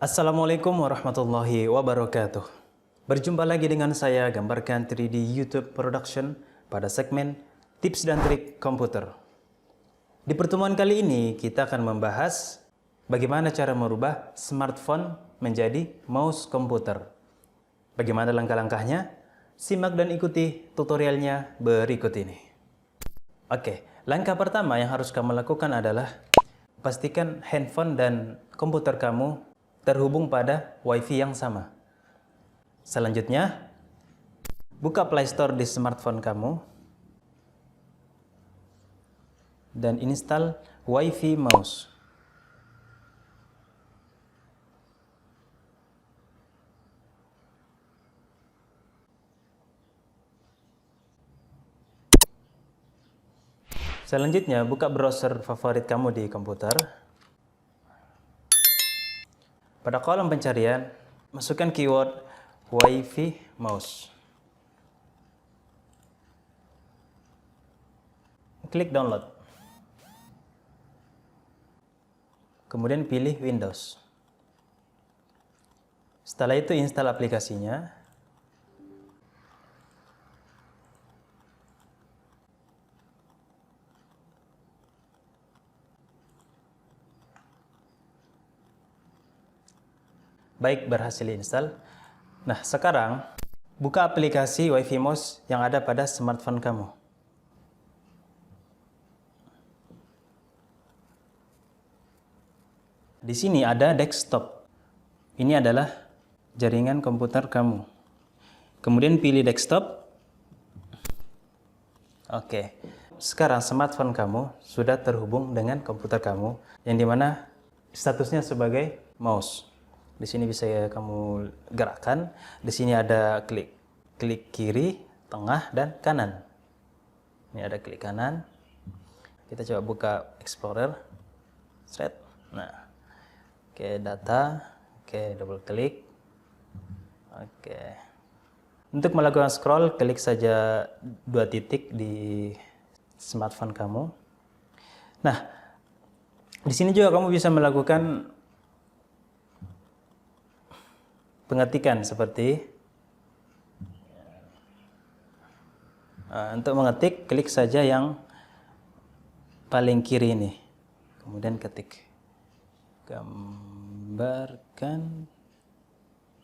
Assalamualaikum warahmatullahi wabarakatuh. Berjumpa lagi dengan saya Gambarkan 3D YouTube Production pada segmen Tips dan Trik Komputer. Di pertemuan kali ini kita akan membahas bagaimana cara merubah smartphone menjadi mouse komputer. Bagaimana langkah-langkahnya? Simak dan ikuti tutorialnya berikut ini. Oke, langkah pertama yang harus kamu lakukan adalah pastikan handphone dan komputer kamu terhubung pada WiFi yang sama. Selanjutnya, buka Play Store di smartphone kamu dan install WiFi Mouse. Selanjutnya, buka browser favorit kamu di komputer. Pada kolom pencarian, masukkan keyword WiFi Mouse. Klik download. Kemudian pilih Windows. Setelah itu install aplikasinya. Baik, berhasil install. Nah, sekarang buka aplikasi WiFi Mouse yang ada pada smartphone kamu. Di sini ada desktop. Ini adalah jaringan komputer kamu. Kemudian pilih desktop. Oke. Sekarang smartphone kamu sudah terhubung dengan komputer kamu yang dimana statusnya sebagai mouse. Di sini bisa kamu gerakkan. Di sini ada klik kiri, tengah, dan kanan. Ini ada klik kanan. Kita coba buka Explorer. Set. Nah, oke, data. Oke, double klik. Oke. Untuk melakukan scroll, klik saja 2 titik di smartphone kamu. Nah, di sini juga kamu bisa melakukan pengetikan seperti untuk mengetik, klik saja yang paling kiri ini, kemudian ketik Gambarkan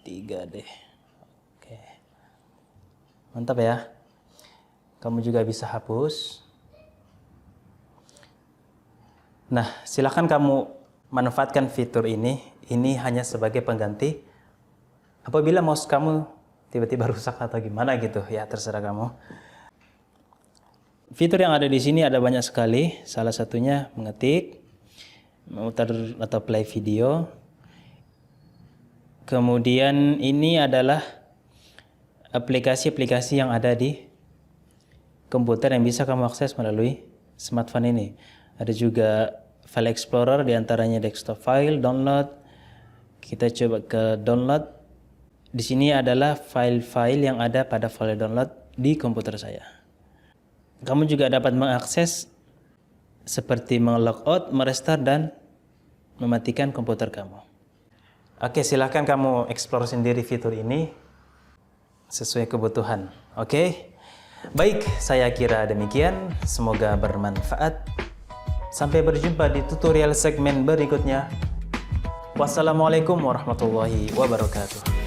3D. Oke, mantap ya. Kamu juga bisa hapus. Nah, silakan kamu manfaatkan fitur ini. Ini hanya sebagai pengganti apabila mouse kamu tiba-tiba rusak atau gimana gitu, ya terserah kamu. Fitur yang ada di sini ada banyak sekali. Salah satunya mengetik, memutar atau play video. Kemudian ini adalah aplikasi-aplikasi yang ada di komputer yang bisa kamu akses melalui smartphone ini. Ada juga file explorer, diantaranya desktop file, download. Kita coba ke download. Di sini adalah file-file yang ada pada folder download di komputer saya. Kamu juga dapat mengakses seperti melogout, merestart, dan mematikan komputer kamu. Oke, silahkan kamu explore sendiri fitur ini sesuai kebutuhan. Oke, baik, saya kira demikian. Semoga bermanfaat. Sampai berjumpa di tutorial segmen berikutnya. Wassalamualaikum warahmatullahi wabarakatuh.